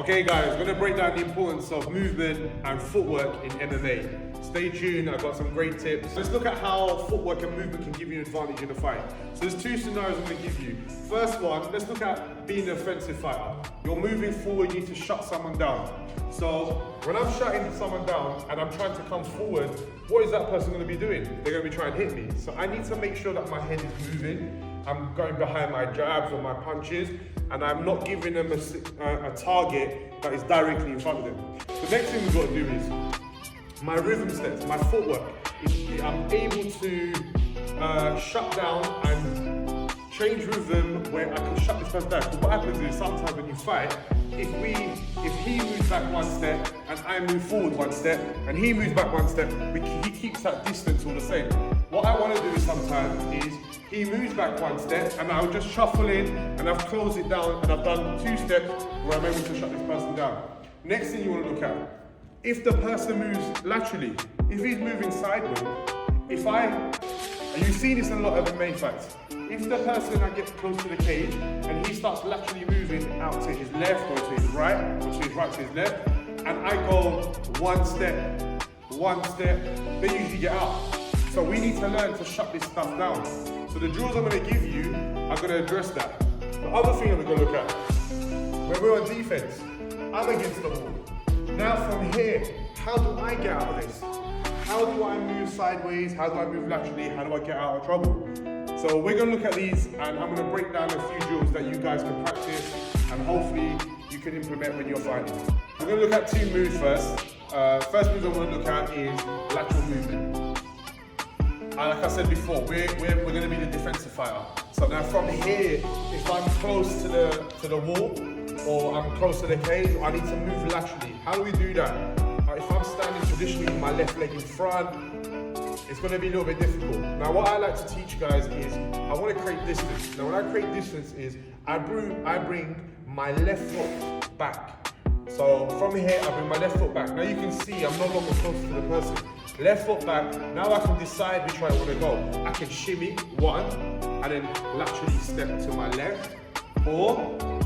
Okay guys, I'm going to break down the importance of movement and footwork in MMA. Stay tuned, I've got some great tips. Let's look at how footwork and movement can give you an advantage in a fight. So there's two scenarios I'm going to give you. First one, let's look at being an offensive fighter. You're moving forward, you need to shut someone down. So when I'm shutting someone down and I'm trying to come forward, what is that person going to be doing? They're going to be trying to hit me. So I need to make sure that my head is moving. I'm going behind my jabs or my punches, and I'm not giving them a target that is directly in front of them. The next thing we've got to do is my rhythm steps, my footwork. I'm able to shut down and change rhythm where I can shut this person down. Because what happens is sometimes when you fight, if he moves back one step and I move forward one step and he moves back one step, he keeps that distance all the same. What I want to do is sometimes is he moves back one step and I'll just shuffle in and I've closed it down and I've done 2 steps where I'm able to shut this person down. Next thing you want to look at, if the person moves laterally, if he's moving sideways, and you see this in a lot of MMA fights, if the person I get close to the cage and he starts laterally moving out to his left or to his right, or to his right to his left, and I go one step, they usually get out. So we need to learn to shut this stuff down. So the drills I'm going to give you are going to address that. The other thing that we're going to look at, when we're on defense, I'm against the wall. Now from here, how do I get out of this? How do I move sideways? How do I move laterally? How do I get out of trouble? So we're going to look at these and I'm going to break down a few drills that you guys can practice and hopefully you can implement when you're fighting. We're going to look at 2 moves first. First move I want to look at is lateral movement. Like I said before, we're going to be the defensive fighter. So now from here, if I'm close to the wall or I'm close to the cage, I need to move laterally. How do we do that? If I'm standing traditionally with my left leg in front, it's going to be a little bit difficult. Now what I like to teach guys is I want to create distance. Now when I create distance is I bring my left foot back. So from here I bring my left foot back. Now you can see I'm no longer close to the person. Left foot back, now I can decide which way I want to go. I can shimmy one and then laterally step to my left, or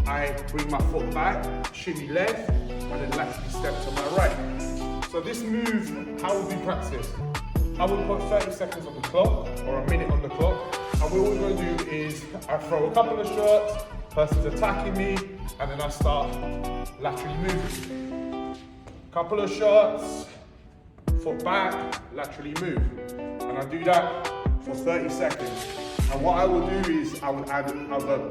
I bring my foot back, shimmy left, and then laterally step to my right. So this move, how would we practice? I would put 30 seconds on the clock, or a minute on the clock, and what we're going to do is I throw a couple of shots, person's attacking me, and then I start laterally moving. Couple of shots, foot back, laterally move. And I do that for 30 seconds. And what I will do is I will add other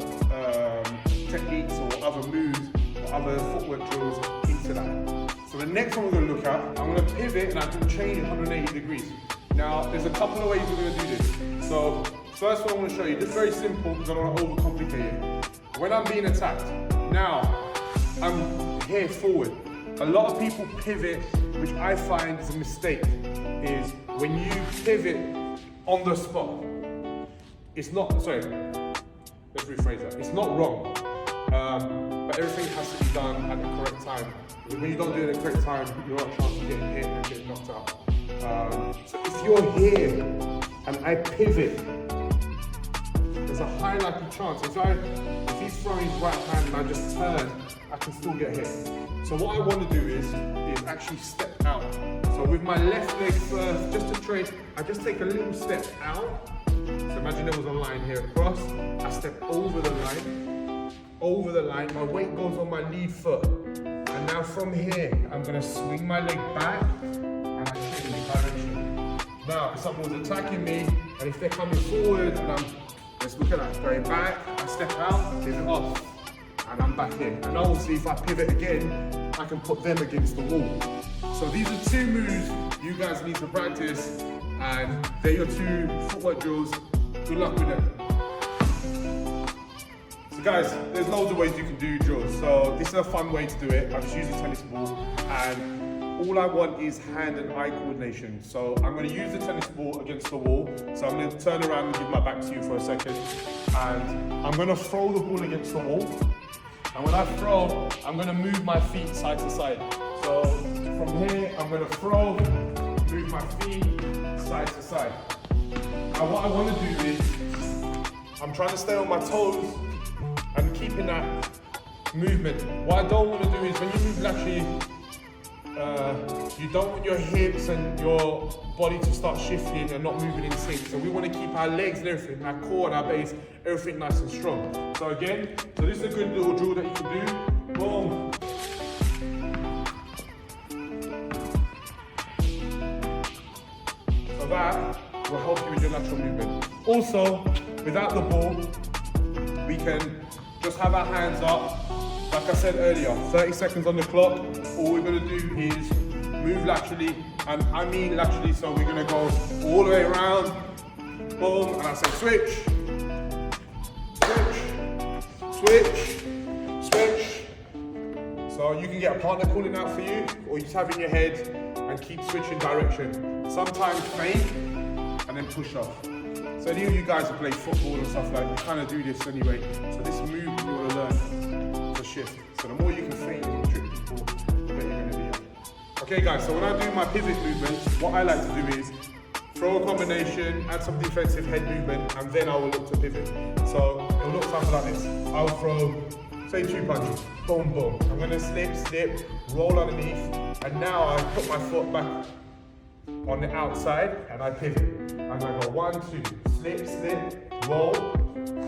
techniques or other moves or other footwork drills into that. So the next one we're going to look at, I'm going to pivot and I can change 180 degrees. Now there's a couple of ways we're going to do this. So first one I want to show you, just very simple because I don't want to overcomplicate it. When I'm being attacked, now I'm here forward. A lot of people pivot, which I find is a mistake, is when you pivot on the spot. It's not, sorry, let's rephrase that. It's not wrong, but everything has to be done at the correct time. Because when you don't do it at the correct time, you're not a chance of getting hit and getting knocked out. So if you're here and I pivot, there's a high likely chance. If he's throwing his right hand and I just turn, I can still get hit. So what I want to do is actually step out. So with my left leg first, just to train, I just take a little step out. So imagine there was a line here across. I step over the line, my weight goes on my lead foot. And now from here, I'm going to swing my leg back and I change the direction. Now, if someone was attacking me, and if they're coming forward, and let's look at that, going back, I step out, pivot off. And I'm back in. And obviously if I pivot again, I can put them against the wall. So these are 2 moves you guys need to practice, and they're your 2 footwork drills. Good luck with them. So guys, there's loads of ways you can do drills. So this is a fun way to do it. I just use a tennis ball, and all I want is hand and eye coordination. So I'm going to use the tennis ball against the wall. So I'm going to turn around and give my back to you for a second. And I'm going to throw the ball against the wall. And when I throw, I'm going to move my feet side to side. So from here, I'm going to throw, move my feet side to side. And what I want to do is, I'm trying to stay on my toes and keeping that movement. What I don't want to do is when you move laterally, you don't want your hips and your body to start shifting and not moving in sync. So we want to keep our legs and everything, our core and our base, everything nice and strong. So again, this is a good little drill that you can do. Boom. So that will help you with your lateral movement. Also, without the ball, we can just have our hands up. Like I said earlier, 30 seconds on the clock. All we're gonna do is move laterally, and I mean laterally, so we're gonna go all the way around, boom, and I say switch, switch, switch. So you can get a partner calling out for you, or you just have in your head and keep switching direction. Sometimes feint, and then push off. So any of you guys who play football and stuff like that, you kind of do this anyway. So this move you want to learn to shift. So the more you can feint and trick people, the better you're going to be at. Okay guys, so when I do my pivot movements, what I like to do is throw a combination, add some defensive head movement, and then I will look to pivot. So it will look something like this. I'll throw, say 2 punches, boom, boom. I'm going to slip, roll underneath, and now I put my foot back on the outside and I pivot. And I go 1, 2, slip, roll,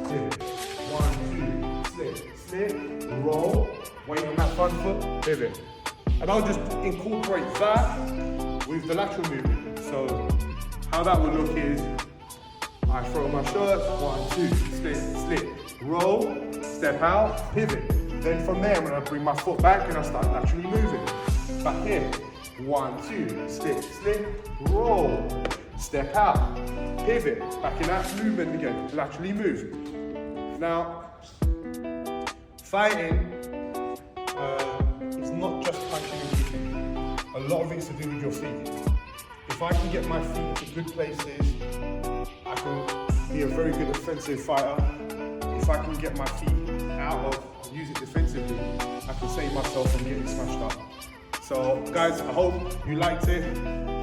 pivot. 1, 2, slip, roll, weight on that front foot, pivot. And I'll just incorporate that with the lateral movement. So how that will look is, I throw my shirt, 1, 2, slip, roll, step out, pivot. Then from there, I'm gonna bring my foot back and I start laterally moving. Back here, 1, 2, slip, roll, step out, pivot, back in that movement again, laterally move. Now, fighting is not just punching and kicking. A lot of it's to do with your feet. If I can get my feet to good places, I can be a very good offensive fighter. If I can get my feet out of, use it defensively, I can save myself from getting smashed up. So guys, I hope you liked it.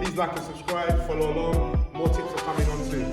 Please like and subscribe, follow along. More tips are coming on soon.